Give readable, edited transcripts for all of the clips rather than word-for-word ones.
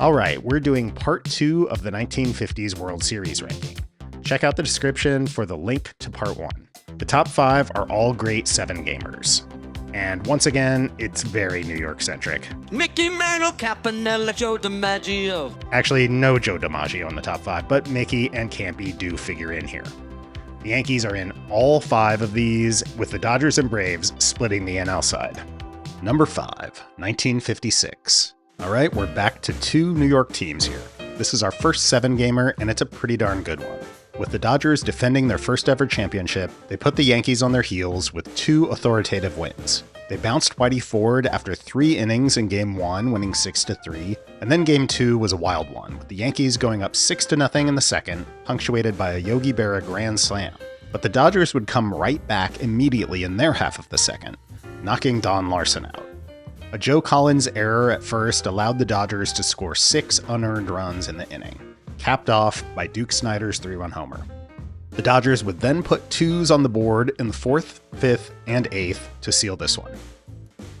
All right, we're doing part 2 of the 1950s World Series ranking. Check out the description for the link to part 1. The top 5 are all great 7-gamers. And once again, it's very New York-centric. Mickey Mantle, Campanella, Joe DiMaggio. Actually, no Joe DiMaggio in the top 5, but Mickey and Campy do figure in here. The Yankees are in all 5 of these, with the Dodgers and Braves splitting the NL side. Number 5, 1956. All right, we're back to 2 New York teams here. This is our first 7-gamer, and it's a pretty darn good one. With the Dodgers defending their first ever championship, they put the Yankees on their heels with 2 authoritative wins. They bounced Whitey Ford after 3 innings in Game 1, winning 6-3, and then Game 2 was a wild one, with the Yankees going up 6-0 in the second, punctuated by a Yogi Berra grand slam. But the Dodgers would come right back immediately in their half of the second, knocking Don Larsen out. A Joe Collins error at first allowed the Dodgers to score 6 unearned runs in the inning, capped off by Duke Snider's 3-run homer. The Dodgers would then put 2s on the board in the 4th, 5th, and 8th to seal this one.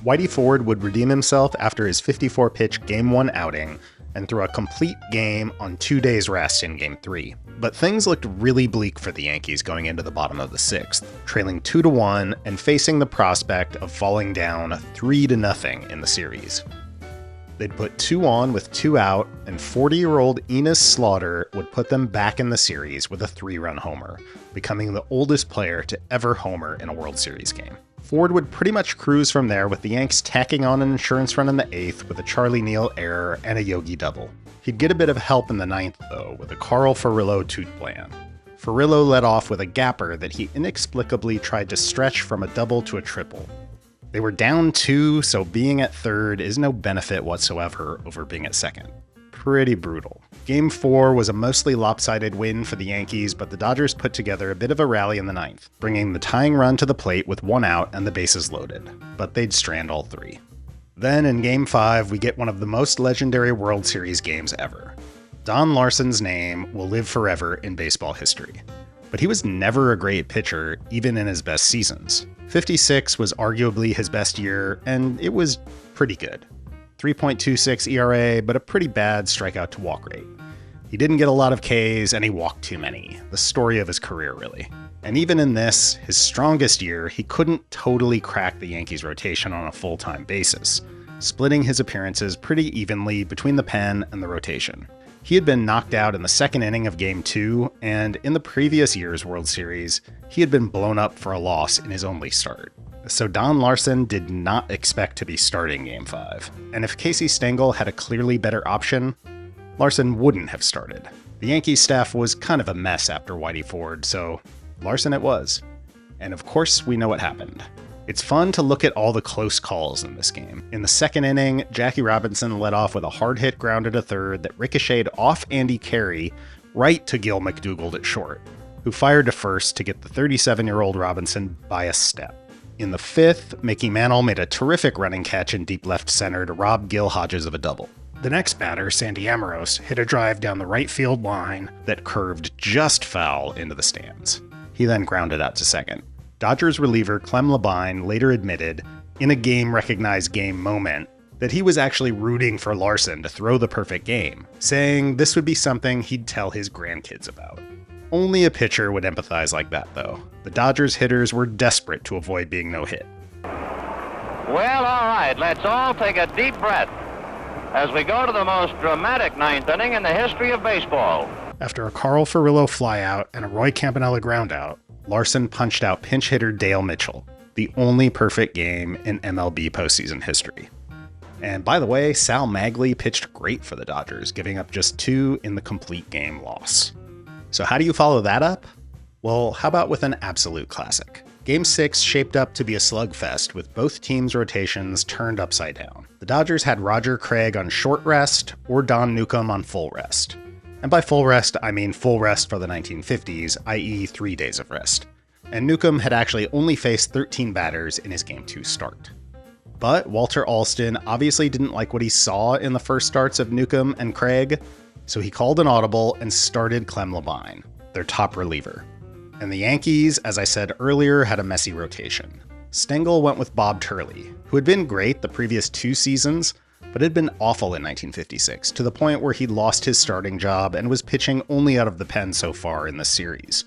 Whitey Ford would redeem himself after his 54-pitch Game 1 outing and throw a complete game on 2 days' rest in Game 3. But things looked really bleak for the Yankees going into the bottom of the 6th, trailing 2-1 and facing the prospect of falling down 3-0 in the series. They'd put 2 on with 2 out, and 40-year-old Enos Slaughter would put them back in the series with a 3-run homer, becoming the oldest player to ever homer in a World Series game. Ford would pretty much cruise from there, with the Yanks tacking on an insurance run in the 8th with a Charlie Neal error and a Yogi double. He'd get a bit of help in the 9th, though, with a Carl Furillo toot plan. Furillo led off with a gapper that he inexplicably tried to stretch from a double to a triple. They were down 2, so being at 3rd is no benefit whatsoever over being at 2nd. Pretty brutal. Game 4 was a mostly lopsided win for the Yankees, but the Dodgers put together a bit of a rally in the 9th, bringing the tying run to the plate with 1 out and the bases loaded, but they'd strand all 3. Then in Game 5, we get one of the most legendary World Series games ever. Don Larsen's name will live forever in baseball history. But he was never a great pitcher, even in his best seasons. 56 was arguably his best year, and it was pretty good. 3.26 ERA, but a pretty bad strikeout to walk rate. He didn't get a lot of Ks, and he walked too many. The story of his career, really. And even in this, his strongest year, he couldn't totally crack the Yankees' rotation on a full-time basis, splitting his appearances pretty evenly between the pen and the rotation. He had been knocked out in the 2nd inning of Game 2, and in the previous year's World Series, he had been blown up for a loss in his only start. So Don Larsen did not expect to be starting Game 5. And if Casey Stengel had a clearly better option, Larsen wouldn't have started. The Yankees staff was kind of a mess after Whitey Ford, so Larsen it was. And of course, we know what happened. It's fun to look at all the close calls in this game. In the 2nd inning, Jackie Robinson led off with a hard hit ground to 3rd that ricocheted off Andy Carey right to Gil McDougald at short, who fired to first to get the 37-year-old Robinson by a step. In the 5th, Mickey Mantle made a terrific running catch in deep left center to rob Gil Hodges of a double. The next batter, Sandy Amoros, hit a drive down the right field line that curved just foul into the stands. He then grounded out to 2nd. Dodgers reliever Clem Labine later admitted, in a game-recognized game moment, that he was actually rooting for Larsen to throw the perfect game, saying this would be something he'd tell his grandkids about. Only a pitcher would empathize like that, though. The Dodgers hitters were desperate to avoid being no-hit. Well, all right, let's all take a deep breath as we go to the most dramatic 9th inning in the history of baseball. After a Carl Furillo flyout and a Roy Campanella groundout, Larsen punched out pinch hitter Dale Mitchell, the only perfect game in MLB postseason history. And by the way, Sal Maglie pitched great for the Dodgers, giving up just 2 in the complete game loss. So how do you follow that up? Well, how about with an absolute classic? Game 6 shaped up to be a slugfest with both teams' rotations turned upside down. The Dodgers had Roger Craig on short rest or Don Newcombe on full rest. And by full rest, I mean full rest for the 1950s, i.e. 3 days of rest. And Newcombe had actually only faced 13 batters in his Game 2 start. But Walter Alston obviously didn't like what he saw in the first starts of Newcombe and Craig, so he called an audible and started Clem Labine, their top reliever. And the Yankees, as I said earlier, had a messy rotation. Stengel went with Bob Turley, who had been great the previous 2 seasons, but had been awful in 1956, to the point where he'd lost his starting job and was pitching only out of the pen so far in the series.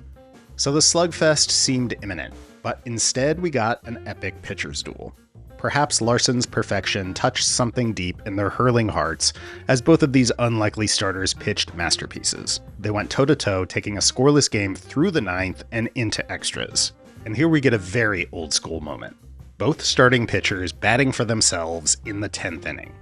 So the slugfest seemed imminent, but instead we got an epic pitcher's duel. Perhaps Larson's perfection touched something deep in their hurling hearts as both of these unlikely starters pitched masterpieces. They went toe-to-toe, taking a scoreless game through the ninth and into extras. And here we get a very old-school moment. Both starting pitchers batting for themselves in the 10th inning.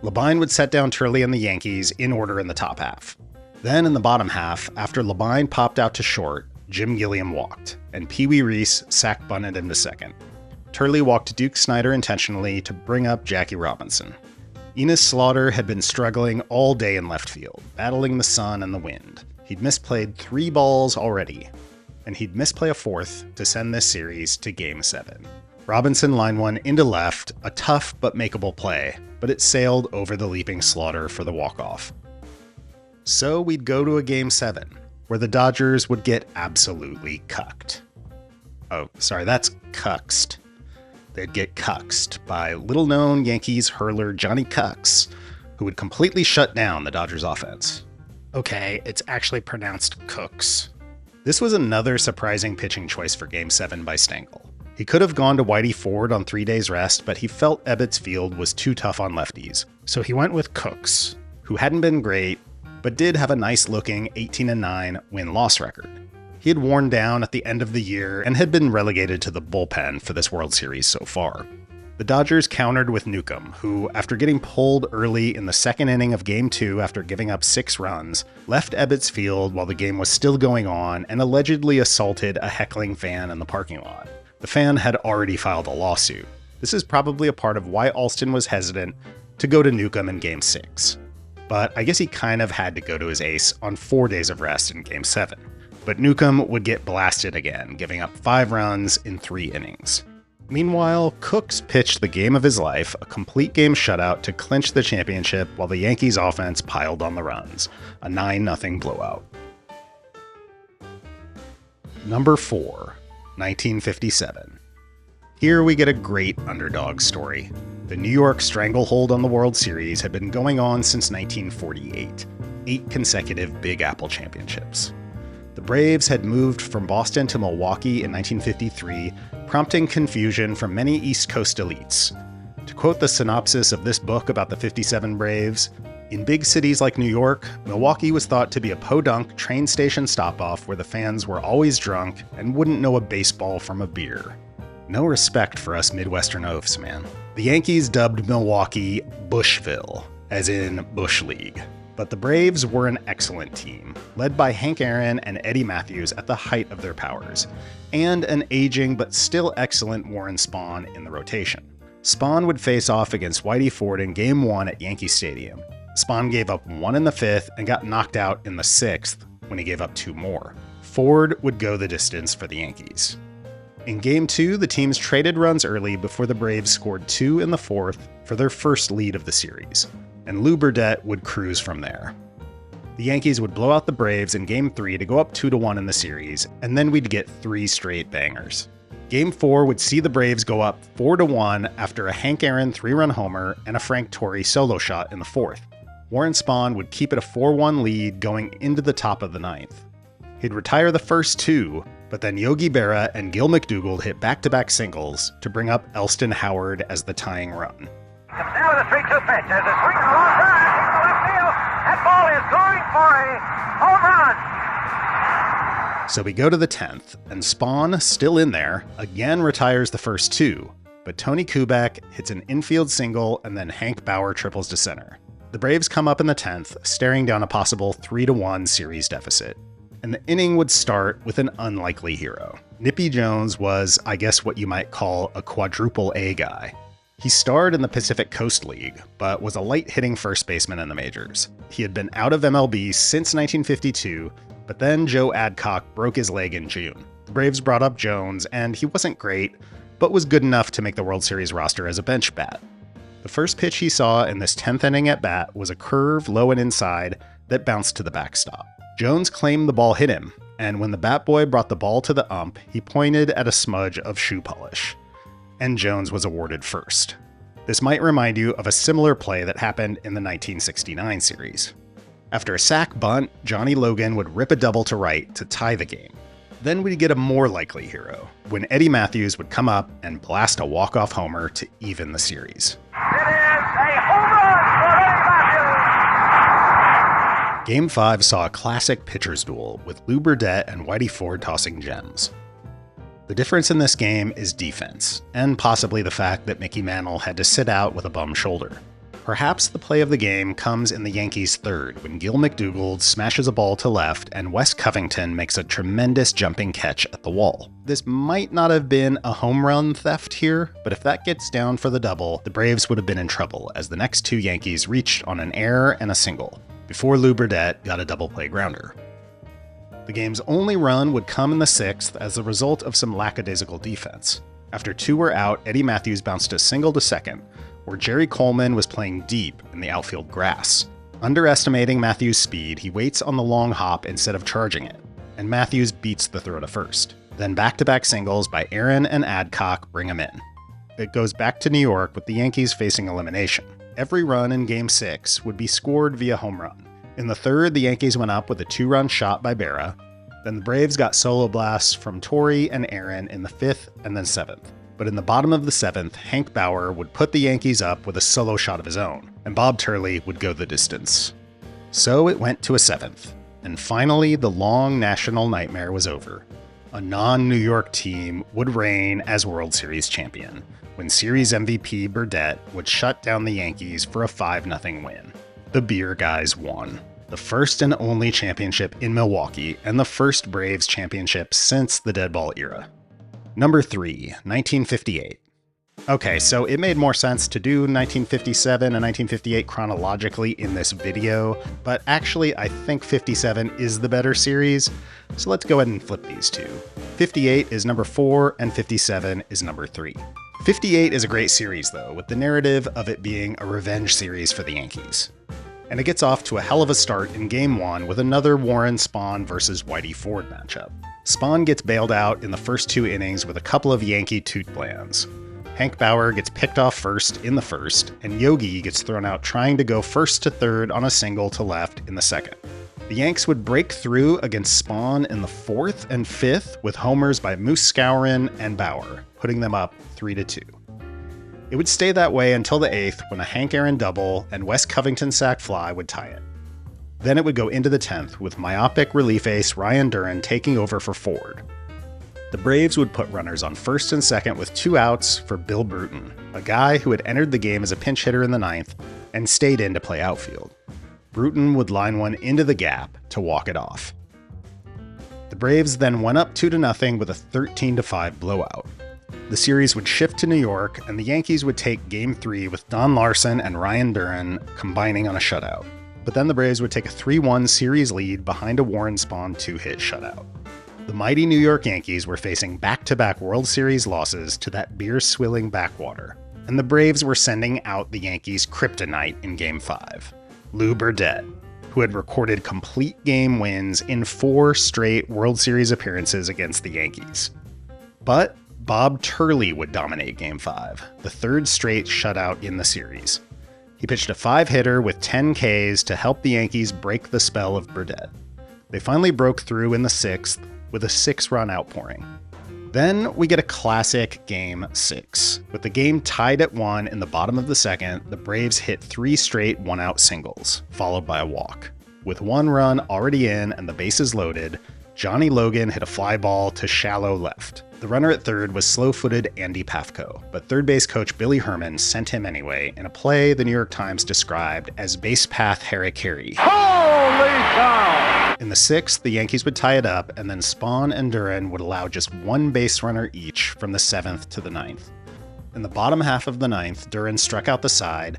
Labine would set down Turley and the Yankees in order in the top half. Then in the bottom half, after Labine popped out to short, Jim Gilliam walked, and Pee Wee Reese sack bunted into second. Turley walked Duke Snider intentionally to bring up Jackie Robinson. Enos Slaughter had been struggling all day in left field, battling the sun and the wind. He'd misplayed 3 balls already, and he'd misplay a 4th to send this series to Game 7. Robinson lined one into left, a tough but makeable play, but it sailed over the leaping Slaughter for the walk-off. So we'd go to a Game 7, where the Dodgers would get absolutely cucked. Oh, sorry, that's cuxed. They'd get cuxed by little-known Yankees hurler Johnny Cucks, who would completely shut down the Dodgers' offense. Okay, it's actually pronounced Cooks. This was another surprising pitching choice for Game 7 by Stengel. He could have gone to Whitey Ford on 3 days rest, but he felt Ebbets Field was too tough on lefties. So he went with Cooks, who hadn't been great, but did have a nice-looking 18-9 win-loss record. He had worn down at the end of the year and had been relegated to the bullpen for this World Series so far. The Dodgers countered with Newcomb, who, after getting pulled early in the second inning of Game 2 after giving up 6 runs, left Ebbets Field while the game was still going on and allegedly assaulted a heckling fan in the parking lot. The fan had already filed a lawsuit. This is probably a part of why Alston was hesitant to go to Newcomb in Game 6. But I guess he kind of had to go to his ace on 4 days of rest in Game 7. But Newcomb would get blasted again, giving up 5 runs in 3 innings. Meanwhile, Cooks pitched the game of his life, a complete game shutout to clinch the championship while the Yankees offense piled on the runs, a 9-0 blowout. Number 4, 1957. Here we get a great underdog story. The New York stranglehold on the World Series had been going on since 1948, 8 consecutive Big Apple championships. The Braves had moved from Boston to Milwaukee in 1953, prompting confusion from many East Coast elites. To quote the synopsis of this book about the 57 Braves, in big cities like New York, Milwaukee was thought to be a podunk train station stop-off where the fans were always drunk and wouldn't know a baseball from a beer. No respect for us Midwestern oafs, man. The Yankees dubbed Milwaukee Bushville, as in Bush League. But the Braves were an excellent team, led by Hank Aaron and Eddie Matthews at the height of their powers, and an aging but still excellent Warren Spahn in the rotation. Spahn would face off against Whitey Ford in Game 1 at Yankee Stadium. Spahn gave up 1 in the 5th and got knocked out in the 6th when he gave up 2 more. Ford would go the distance for the Yankees. In Game 2, the teams traded runs early before the Braves scored 2 in the 4th for their first lead of the series, and Lou Burdett would cruise from there. The Yankees would blow out the Braves in Game 3 to go up 2-1 in the series, and then we'd get 3 straight bangers. Game 4 would see the Braves go up 4-1 after a Hank Aaron 3-run homer and a Frank Torre solo shot in the 4th. Warren Spahn would keep it a 4-1 lead going into the top of the 9th. He'd retire the first 2, but then Yogi Berra and Gil McDougald hit back-to-back singles to bring up Elston Howard as the tying run. Comes down with a 3-2 pitch. There's a swing and a long drive into left field. That ball is going for a home run. So we go to the 10th, and Spahn, still in there, again retires the first 2, but Tony Kubek hits an infield single and then Hank Bauer triples to center. The Braves come up in the 10th, staring down a possible 3-1 series deficit. And the inning would start with an unlikely hero. Nippy Jones was, I guess, what you might call a quadruple A guy. He starred in the Pacific Coast League, but was a light-hitting first baseman in the majors. He had been out of MLB since 1952, but then Joe Adcock broke his leg in June. The Braves brought up Jones, and he wasn't great, but was good enough to make the World Series roster as a bench bat. The first pitch he saw in this 10th inning at bat was a curve low and inside that bounced to the backstop. Jones claimed the ball hit him, and when the bat boy brought the ball to the ump, he pointed at a smudge of shoe polish. And Jones was awarded first. This might remind you of a similar play that happened in the 1969 series. After a sac bunt, Johnny Logan would rip a double to right to tie the game. Then we'd get a more likely hero, when Eddie Mathews would come up and blast a walk-off homer to even the series. It is a home run for Eddie Mathews. Game 5 saw a classic pitcher's duel, with Lou Burdett and Whitey Ford tossing gems. The difference in this game is defense, and possibly the fact that Mickey Mantle had to sit out with a bum shoulder. Perhaps the play of the game comes in the Yankees' third, when Gil McDougald smashes a ball to left and Wes Covington makes a tremendous jumping catch at the wall. This might not have been a home run theft here, but if that gets down for the double, the Braves would have been in trouble, as the next two Yankees reached on an error and a single, before Lou Burdett got a double play grounder. The game's only run would come in the sixth as a result of some lackadaisical defense. After two were out, Eddie Mathews bounced a single to second, where Jerry Coleman was playing deep in the outfield grass. Underestimating Mathews' speed, he waits on the long hop instead of charging it, and Mathews beats the throw to first. Then back-to-back singles by Aaron and Adcock bring him in. It goes back to New York with the Yankees facing elimination. Every run in Game 6 would be scored via home run. In the third, the Yankees went up with a two-run shot by Berra. Then the Braves got solo blasts from Torrey and Aaron in the fifth and then seventh. But in the bottom of the seventh, Hank Bauer would put the Yankees up with a solo shot of his own, and Bob Turley would go the distance. So it went to a seventh, and finally the long national nightmare was over. A non-New York team would reign as World Series champion, when Series MVP Burdett would shut down the Yankees for a 5-0 win. The Beer Guys won. The first and only championship in Milwaukee, and the first Braves championship since the dead ball era. Number 3, 1958. Okay, so it made more sense to do 1957 and 1958 chronologically in this video, but actually I think 57 is the better series, so let's go ahead and flip these two. 58 is number 4 and 57 is number 3. 58 is a great series though, with the narrative of it being a revenge series for the Yankees. And it gets off to a hell of a start in Game 1 with another Warren Spahn versus Whitey Ford matchup. Spahn gets bailed out in the first 2 innings with a couple of Yankee toot blands. Hank Bauer gets picked off first in the first, and Yogi gets thrown out trying to go first to third on a single to left in the second. The Yanks would break through against Spahn in the 4th and 5th with homers by Moose Skowron and Bauer, putting them up 3-2. It would stay that way until the 8th when a Hank Aaron double and Wes Covington sac fly would tie it. Then it would go into the 10th with myopic relief ace Ryan Duran taking over for Ford. The Braves would put runners on first and second with 2 outs for Bill Bruton, a guy who had entered the game as a pinch hitter in the 9th and stayed in to play outfield. Bruton would line one into the gap to walk it off. The Braves then went up 2-0 with a 13-5 blowout. The series would shift to New York, and the Yankees would take Game 3 with Don Larson and Ryan Duran combining on a shutout. But then the Braves would take a 3-1 series lead behind a Warren Spahn 2-hit shutout. The mighty New York Yankees were facing back-to-back World Series losses to that beer-swilling backwater, and the Braves were sending out the Yankees' kryptonite in Game 5, Lou Burdett, who had recorded complete game wins in 4 straight World Series appearances against the Yankees. But Bob Turley would dominate Game 5, the 3rd straight shutout in the series. He pitched a 5-hitter with 10 Ks to help the Yankees break the spell of Burdett. They finally broke through in the 6th with a 6-run outpouring. Then we get a classic Game 6. With the game tied at 1 in the bottom of the 2nd, the Braves hit 3 straight one-out singles, followed by a walk. With 1 run already in and the bases loaded, Johnny Logan hit a fly ball to shallow left. The runner at third was slow-footed Andy Pafko, but third base coach Billy Herman sent him anyway in a play the New York Times described as base path harakiri. Holy cow! In the 6th, the Yankees would tie it up, and then Spahn and Duran would allow just 1 base runner each from the 7th to the 9th. In the bottom half of the 9th, Duran struck out the side,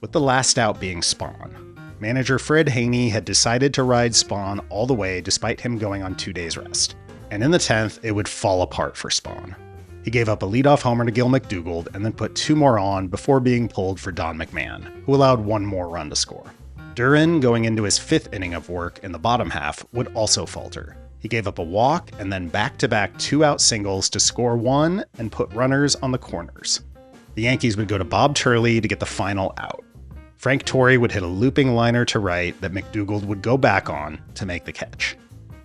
with the last out being Spahn. Manager Fred Haney had decided to ride Spahn all the way despite him going on 2 days rest. And in the 10th, it would fall apart for Spahn. He gave up a leadoff homer to Gil McDougald and then put 2 more on before being pulled for Don McMahon, who allowed 1 more run to score. Duran, going into his 5th inning of work in the bottom half, would also falter. He gave up a walk and then back-to-back 2-out singles to score 1 and put runners on the corners. The Yankees would go to Bob Turley to get the final out. Frank Torre would hit a looping liner to right that McDougald would go back on to make the catch.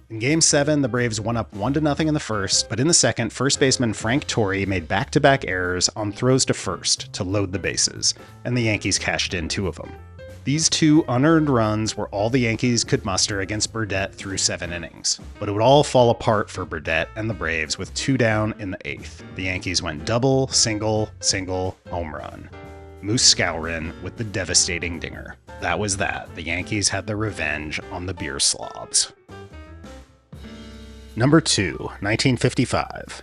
In Game 7, the Braves won up 1-0 in the first, but in the second, first baseman Frank Torre made back-to-back errors on throws to first to load the bases, and the Yankees cashed in 2 of them. These 2 unearned runs were all the Yankees could muster against Burdett through 7 innings. But it would all fall apart for Burdett and the Braves with 2 down in the 8th. The Yankees went double, single, home run. Moose Skowron with the devastating dinger. That was that. The Yankees had their revenge on the beer slobs. Number 2, 1955.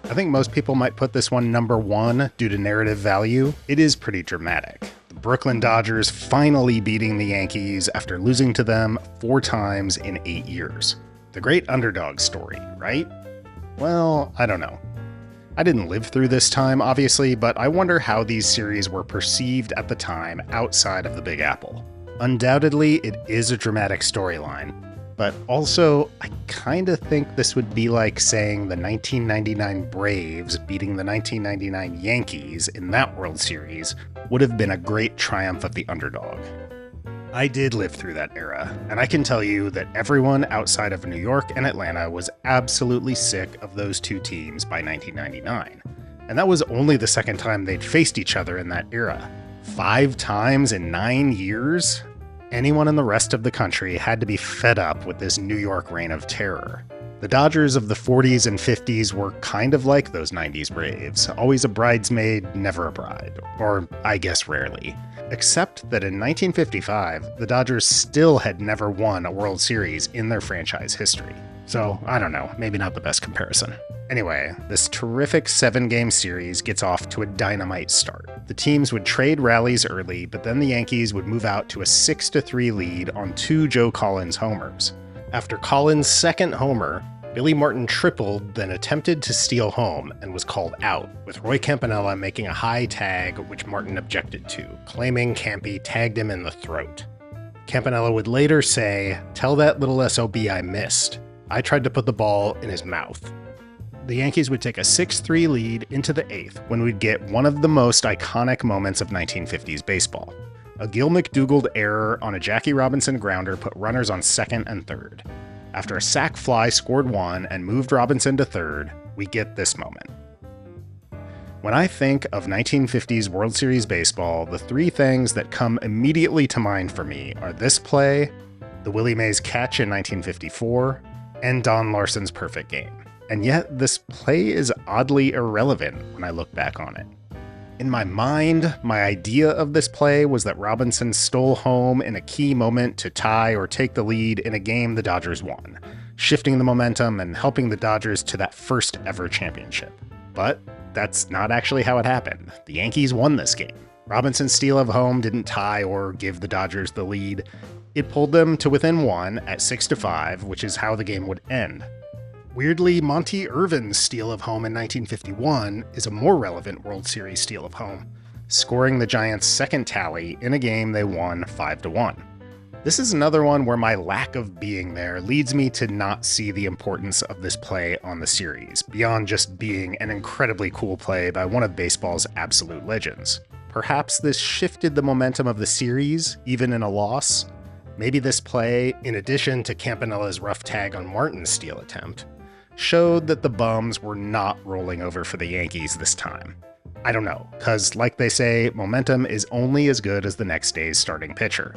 I think most people might put this one number 1 due to narrative value. It is pretty dramatic. The Brooklyn Dodgers finally beating the Yankees after losing to them 4 times in 8 years. The great underdog story, right? Well, I don't know. I didn't live through this time, obviously, but I wonder how these series were perceived at the time outside of the Big Apple. Undoubtedly, it is a dramatic storyline. But also, I kind of think this would be like saying the 1999 Braves beating the 1999 Yankees in that World Series would have been a great triumph of the underdog. I did live through that era, and I can tell you that everyone outside of New York and Atlanta was absolutely sick of those 2 teams by 1999. And that was only the second time they'd faced each other in that era. 5 times in 9 years? Anyone in the rest of the country had to be fed up with this New York reign of terror. The Dodgers of the 40s and 50s were kind of like those 90s Braves, always a bridesmaid, never a bride. Or, I guess, rarely. Except that in 1955, the Dodgers still had never won a World Series in their franchise history. So, I don't know, maybe not the best comparison. Anyway, this terrific 7-game series gets off to a dynamite start. The teams would trade rallies early, but then the Yankees would move out to a 6-3 lead on 2 Joe Collins homers. After Collins' second homer, Billy Martin tripled, then attempted to steal home and was called out, with Roy Campanella making a high tag which Martin objected to, claiming Campy tagged him in the throat. Campanella would later say, "Tell that little SOB I missed. I tried to put the ball in his mouth." The Yankees would take a 6-3 lead into the 8th when we'd get one of the most iconic moments of 1950s baseball. A Gil McDougald error on a Jackie Robinson grounder put runners on second and third. After a sac fly scored 1 and moved Robinson to third, we get this moment. When I think of 1950s World Series baseball, the 3 things that come immediately to mind for me are this play, the Willie Mays catch in 1954, and Don Larsen's perfect game. And yet, this play is oddly irrelevant when I look back on it. In my mind, my idea of this play was that Robinson stole home in a key moment to tie or take the lead in a game the Dodgers won, shifting the momentum and helping the Dodgers to that first ever championship. But that's not actually how it happened. The Yankees won this game. Robinson's steal of home didn't tie or give the Dodgers the lead. It pulled them to within 1 at 6-5, which is how the game would end. Weirdly, Monty Irvin's steal of home in 1951 is a more relevant World Series steal of home, scoring the Giants' second tally in a game they won 5-1. This is another one where my lack of being there leads me to not see the importance of this play on the series, beyond just being an incredibly cool play by one of baseball's absolute legends. Perhaps this shifted the momentum of the series, even in a loss. Maybe this play, in addition to Campanella's rough tag on Martin's steal attempt, showed that the bums were not rolling over for the Yankees this time. I don't know, cause like they say, momentum is only as good as the next day's starting pitcher.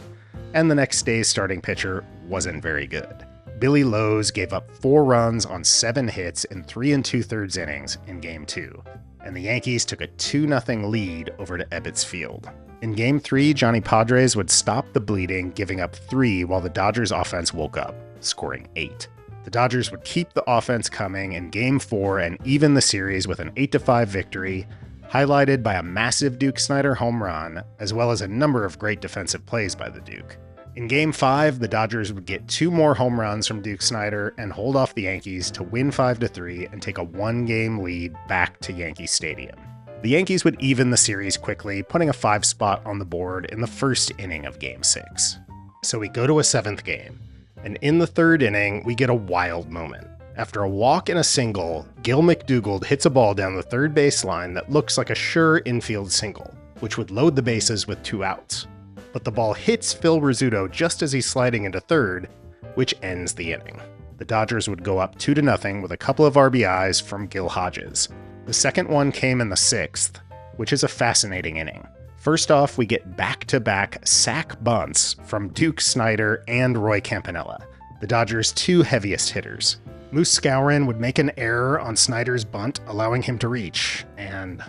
And the next day's starting pitcher wasn't very good. Billy Lowe's gave up 4 runs on 7 hits in 3 2/3 innings in Game 2, and the Yankees took a 2-0 lead over to Ebbets Field. In Game 3, Johnny Padres would stop the bleeding, giving up 3 while the Dodgers offense woke up, scoring 8. The Dodgers would keep the offense coming in Game 4 and even the series with an 8-5 victory, highlighted by a massive Duke Snider home run, as well as a number of great defensive plays by the Duke. In Game 5, the Dodgers would get 2 more home runs from Duke Snider and hold off the Yankees to win 5-3 and take a 1-game lead back to Yankee Stadium. The Yankees would even the series quickly, putting a 5 spot on the board in the first inning of Game 6. So we go to a 7th game. And in the 3rd inning, we get a wild moment. After a walk and a single, Gil McDougald hits a ball down the third baseline that looks like a sure infield single, which would load the bases with 2 outs. But the ball hits Phil Rizzuto just as he's sliding into third, which ends the inning. The Dodgers would go up 2-0 with a couple of RBIs from Gil Hodges. The second one came in the 6th, which is a fascinating inning. First off, we get back-to-back sac bunts from Duke Snider and Roy Campanella, the Dodgers' 2 heaviest hitters. Moose Skowron would make an error on Snider's bunt, allowing him to reach, and,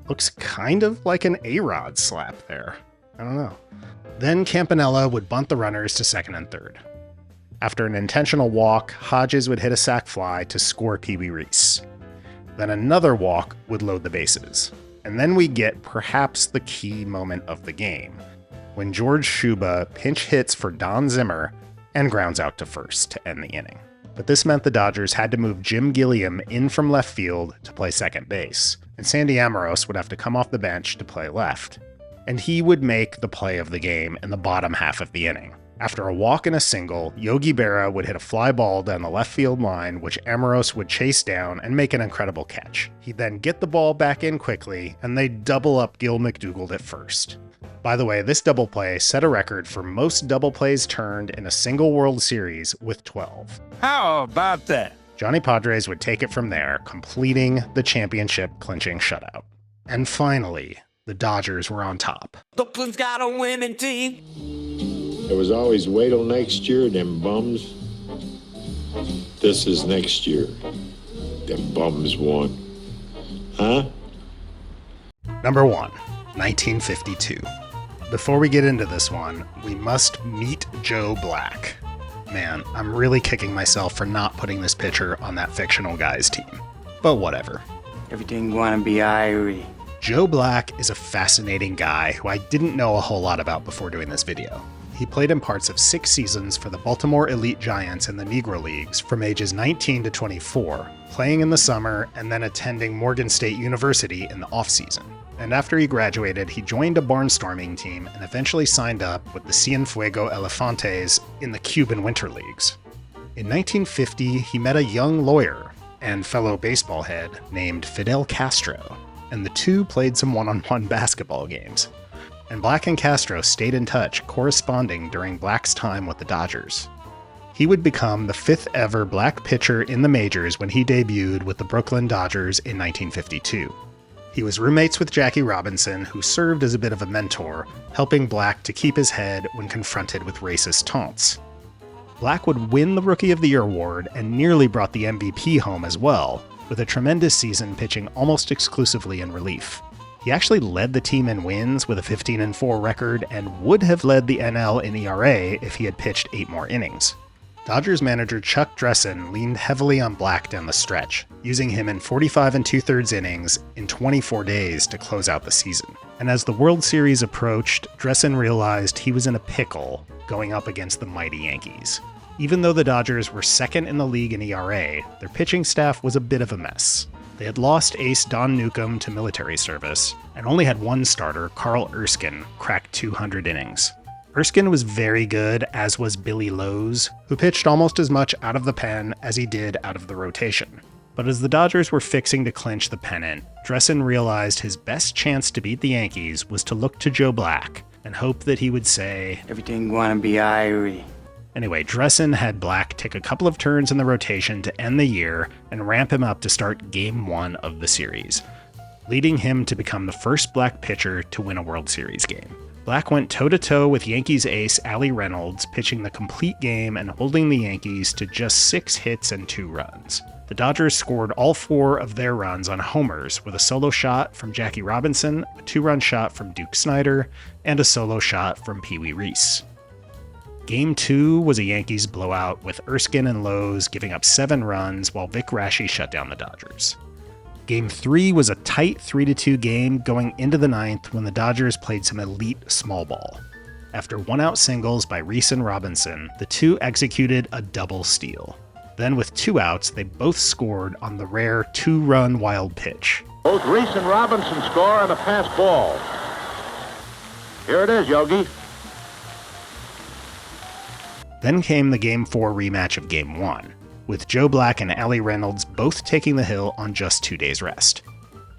looks kind of like an A-Rod slap there. I don't know. Then Campanella would bunt the runners to second and third. After an intentional walk, Hodges would hit a sac fly to score Pee Wee Reese. Then another walk would load the bases. And then we get perhaps the key moment of the game, when George Schuba pinch hits for Don Zimmer and grounds out to first to end the inning. But this meant the Dodgers had to move Jim Gilliam in from left field to play second base, and Sandy Amoros would have to come off the bench to play left. And he would make the play of the game in the bottom half of the inning. After a walk and a single, Yogi Berra would hit a fly ball down the left field line, which Amoros would chase down and make an incredible catch. He'd then get the ball back in quickly, and they'd double up Gil McDougald at first. By the way, this double play set a record for most double plays turned in a single World Series with 12. How about that? Johnny Padres would take it from there, completing the championship-clinching shutout. And finally, the Dodgers were on top. Brooklyn's got a winning team. There was always wait till next year, them bums. This is next year. Them bums won. Huh? Number 1, 1952. Before we get into this one, we must meet Joe Black. Man, I'm really kicking myself for not putting this pitcher on that fictional guy's team. But whatever. Everything gonna be Irie. Joe Black is a fascinating guy who I didn't know a whole lot about before doing this video. He played in parts of 6 seasons for the Baltimore Elite Giants in the Negro Leagues from ages 19 to 24, playing in the summer and then attending Morgan State University in the offseason. And after he graduated, he joined a barnstorming team and eventually signed up with the Cienfuegos Elefantes in the Cuban Winter Leagues. In 1950, he met a young lawyer and fellow baseball head named Fidel Castro, and the two played some one-on-one basketball games. And Black and Castro stayed in touch, corresponding during Black's time with the Dodgers. He would become the 5th ever Black pitcher in the majors when he debuted with the Brooklyn Dodgers in 1952. He was roommates with Jackie Robinson, who served as a bit of a mentor, helping Black to keep his head when confronted with racist taunts. Black would win the Rookie of the Year award and nearly brought the MVP home as well, with a tremendous season pitching almost exclusively in relief. He actually led the team in wins with a 15-4 record and would have led the NL in ERA if he had pitched 8 more innings. Dodgers manager Chuck Dressen leaned heavily on Black down the stretch, using him in 45 2/3 innings in 24 days to close out the season. And as the World Series approached, Dressen realized he was in a pickle going up against the mighty Yankees. Even though the Dodgers were second in the league in ERA, their pitching staff was a bit of a mess. They had lost ace Don Newcomb to military service, and only had one starter, Carl Erskine, crack 200 innings. Erskine was very good, as was Billy Lowe's, who pitched almost as much out of the pen as he did out of the rotation. But as the Dodgers were fixing to clinch the pennant, Dressen realized his best chance to beat the Yankees was to look to Joe Black and hope that he would say, Everything gonna be Irie. Anyway, Dressen had Black take a couple of turns in the rotation to end the year and ramp him up to start Game 1 of the series, leading him to become the first Black pitcher to win a World Series game. Black went toe-to-toe with Yankees ace Allie Reynolds, pitching the complete game and holding the Yankees to just 6 hits and 2 runs. The Dodgers scored all 4 of their runs on homers, with a solo shot from Jackie Robinson, a 2-run shot from Duke Snider, and a solo shot from Pee Wee Reese. Game 2 was a Yankees blowout, with Erskine and Lowe's giving up 7 runs while Vic Raschi shut down the Dodgers. Game 3 was a tight 3-2 game going into the 9th when the Dodgers played some elite small ball. After 1-out singles by Reese and Robinson, the two executed a double steal. Then with 2 outs, they both scored on the rare 2-run wild pitch. Both Reese and Robinson score on a pass ball. Here it is, Yogi. Then came the Game 4 rematch of Game 1. with Joe Black and Allie Reynolds both taking the hill on just 2 days rest.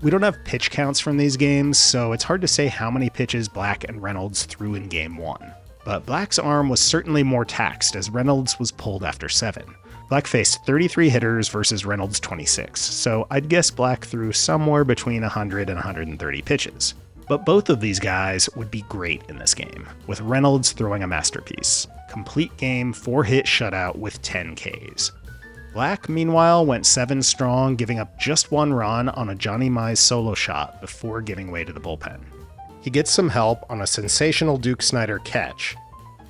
We don't have pitch counts from these games, so it's hard to say how many pitches Black and Reynolds threw in Game 1. But Black's arm was certainly more taxed as Reynolds was pulled after 7. Black faced 33 hitters versus Reynolds' 26, so I'd guess Black threw somewhere between 100 and 130 pitches. But both of these guys would be great in this game, with Reynolds throwing a masterpiece. Complete game, 4-hit shutout with 10 Ks. Black, meanwhile, went 7 strong, giving up just 1 run on a Johnny Mize solo shot before giving way to the bullpen. He gets some help on a sensational Duke Snider catch,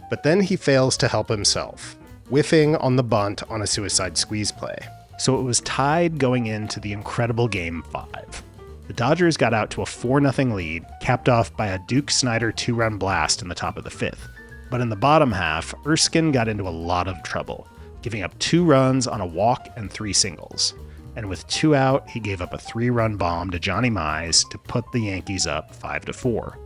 but then he fails to help himself, whiffing on the bunt on a suicide squeeze play. So it was tied going into the incredible Game 5. The Dodgers got out to a 4-0 lead, capped off by a Duke Snider 2-run blast in the top of the 5th. But in the bottom half, Erskine got into a lot of trouble, giving up 2 runs on a walk and 3 singles. And with 2 out, he gave up a 3-run bomb to Johnny Mize to put the Yankees up 5-4.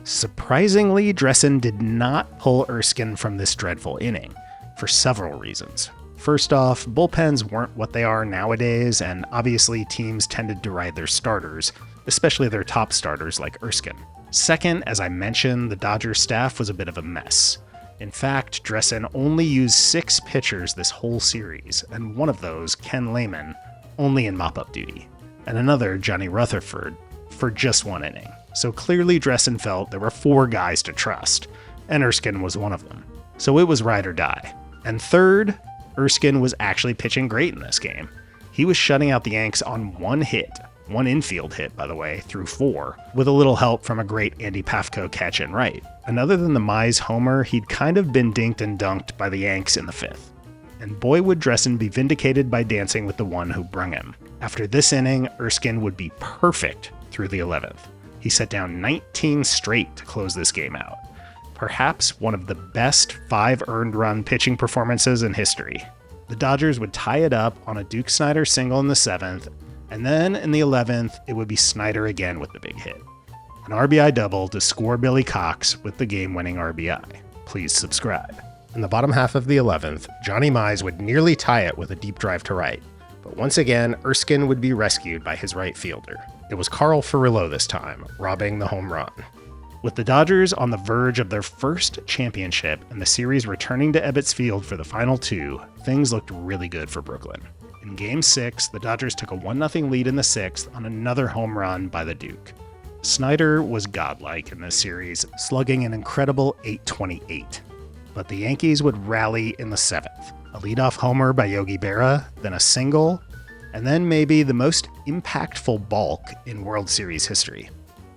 Surprisingly, Dressen did not pull Erskine from this dreadful inning, for several reasons. First off, bullpens weren't what they are nowadays, and obviously teams tended to ride their starters, especially their top starters like Erskine. Second, as I mentioned, the Dodgers staff was a bit of a mess. In fact, Dressen only used 6 pitchers this whole series, and one of those, Ken Lehman, only in mop-up duty, and another, Johnny Rutherford, for just 1 inning. So clearly Dressen felt there were 4 guys to trust, and Erskine was one of them. So it was ride or die. And third, Erskine was actually pitching great in this game. He was shutting out the Yanks on 1 hit, 1 infield hit, by the way, through 4, with a little help from a great Andy Pafko catch in right. And other than the Mize homer, he'd kind of been dinked and dunked by the Yanks in the 5th. And boy would Dressen be vindicated by dancing with the one who brung him. After this inning, Erskine would be perfect through the 11th. He set down 19 straight to close this game out. Perhaps one of the best 5 earned run pitching performances in history. The Dodgers would tie it up on a Duke Snider single in the 7th, and then in the 11th, it would be Snider again with the big hit. An RBI double to score Billy Cox with the game-winning RBI. Please subscribe. In the bottom half of the 11th, Johnny Mize would nearly tie it with a deep drive to right, but once again, Erskine would be rescued by his right fielder. It was Carl Furillo this time, robbing the home run. With the Dodgers on the verge of their first championship and the series returning to Ebbets Field for the final 2, things looked really good for Brooklyn. In Game 6, the Dodgers took a 1-0 lead in the 6th on another home run by the Duke. Snider was godlike in this series, slugging an incredible .828. But the Yankees would rally in the 7th. A leadoff homer by Yogi Berra, then a single, and then maybe the most impactful balk in World Series history.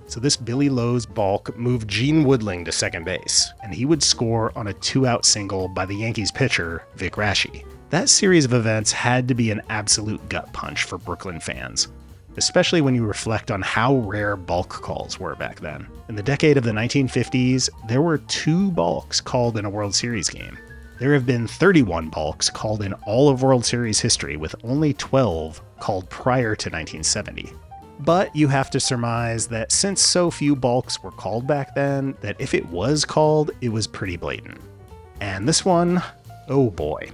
So this Billy Lowe's balk moved Gene Woodling to second base, and he would score on a 2-out single by the Yankees pitcher, Vic Raschi. That series of events had to be an absolute gut punch for Brooklyn fans, especially when you reflect on how rare balk calls were back then. In the decade of the 1950s, there were 2 balks called in a World Series game. There have been 31 balks called in all of World Series history, with only 12 called prior to 1970. But you have to surmise that since so few balks were called back then, that if it was called, it was pretty blatant. And this one, oh boy.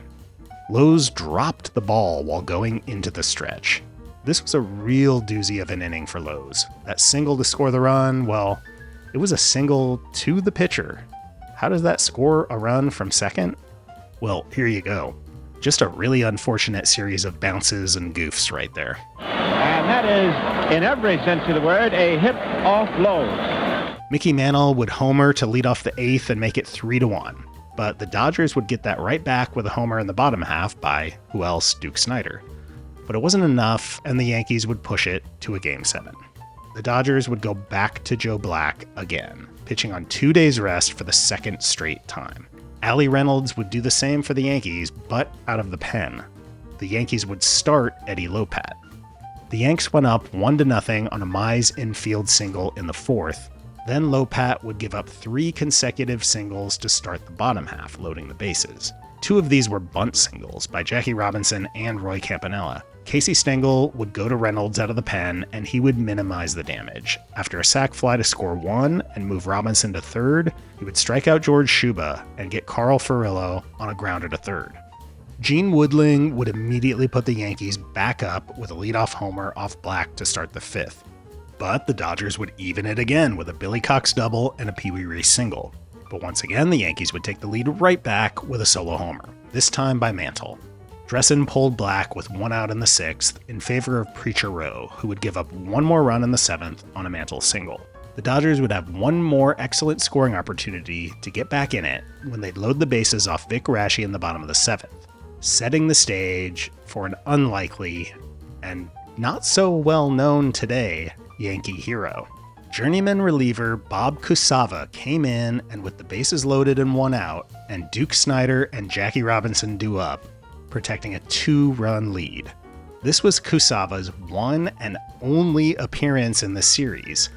Lowe's dropped the ball while going into the stretch. This was a real doozy of an inning for Lowe's. That single to score the run, well, it was a single to the pitcher. How does that score a run from second? Well, here you go. Just a really unfortunate series of bounces and goofs right there. And that is, in every sense of the word, a hit off Lowe's. Mickey Mantle would homer to lead off the 8th and make it 3-1. But the Dodgers would get that right back with a homer in the bottom half by, who else, Duke Snider. But it wasn't enough, and the Yankees would push it to a Game 7. The Dodgers would go back to Joe Black again, pitching on 2 days rest for the 2nd straight time. Allie Reynolds would do the same for the Yankees, but out of the pen. The Yankees would start Eddie Lopat. The Yanks went up 1-0 on a Mize infield single in the 4th. Then Lopat would give up 3 consecutive singles to start the bottom half, loading the bases. 2 of these were bunt singles by Jackie Robinson and Roy Campanella. Casey Stengel would go to Reynolds out of the pen, and he would minimize the damage. After a sac fly to score 1 and move Robinson to third, he would strike out George Schuba and get Carl Furillo on a grounder to third. Gene Woodling would immediately put the Yankees back up with a leadoff homer off Black to start the 5th. But the Dodgers would even it again with a Billy Cox double and a Pee Wee Reese single. But once again, the Yankees would take the lead right back with a solo homer, this time by Mantle. Dressen pulled Black with 1 out in the 6th in favor of Preacher Rowe, who would give up 1 more run in the 7th on a Mantle single. The Dodgers would have 1 more excellent scoring opportunity to get back in it when they'd load the bases off Vic Raschi in the bottom of the 7th, setting the stage for an unlikely and not so well known today Yankee hero. Journeyman reliever Bob Kusava came in, and with the bases loaded and 1 out, and Duke Snider and Jackie Robinson due up, protecting a 2-run lead. This was Kusava's 1 and only appearance in the series,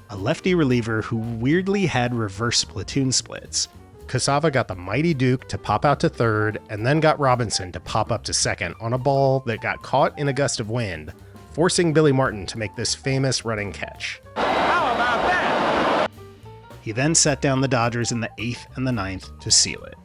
a lefty reliever who weirdly had reverse platoon splits. Kusava got the mighty Duke to pop out to 3rd, and then got Robinson to pop up to 2nd on a ball that got caught in a gust of wind, forcing Billy Martin to make this famous running catch. How about that? He then set down the Dodgers in the 8th and the 9th to seal it.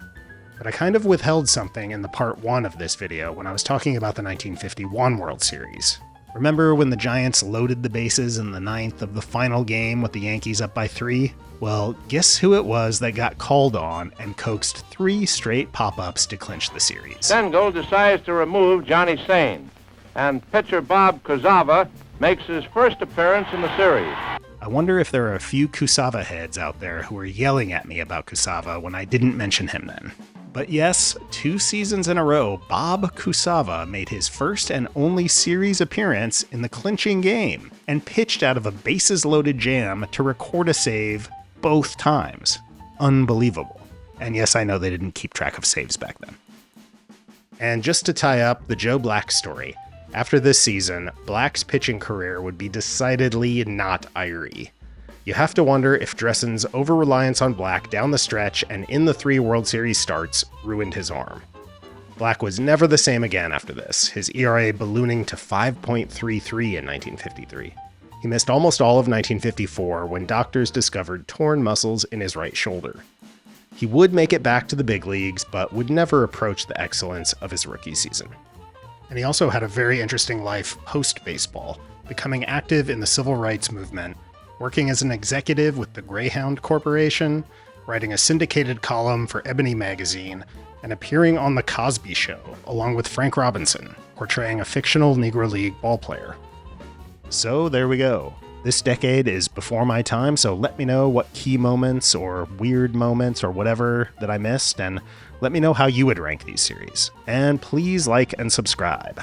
But I kind of withheld something in the part 1 of this video when I was talking about the 1951 World Series. Remember when the Giants loaded the bases in the 9th of the final game with the Yankees up by 3? Well, guess who it was that got called on and coaxed 3 straight pop-ups to clinch the series? Stengel decides to remove Johnny Sain, and pitcher Bob Kusava makes his first appearance in the series. I wonder if there are a few Kusava heads out there who are yelling at me about Kusava when I didn't mention him then. But yes, 2 seasons in a row, Bob Kusava made his first and only series appearance in the clinching game and pitched out of a bases-loaded jam to record a save both times. Unbelievable. And yes, I know they didn't keep track of saves back then. And just to tie up the Joe Black story, after this season, Black's pitching career would be decidedly not airy. You have to wonder if Dressen's over-reliance on Black down the stretch and in the 3 World Series starts ruined his arm. Black was never the same again after this, his ERA ballooning to 5.33 in 1953. He missed almost all of 1954 when doctors discovered torn muscles in his right shoulder. He would make it back to the big leagues, but would never approach the excellence of his rookie season. And he also had a very interesting life post-baseball, becoming active in the civil rights movement, working as an executive with the Greyhound Corporation, writing a syndicated column for Ebony magazine, and appearing on The Cosby Show, along with Frank Robinson, portraying a fictional Negro League ballplayer. So there we go. This decade is before my time, so let me know what key moments or weird moments or whatever that I missed, and let me know how you would rank these series. And please like and subscribe.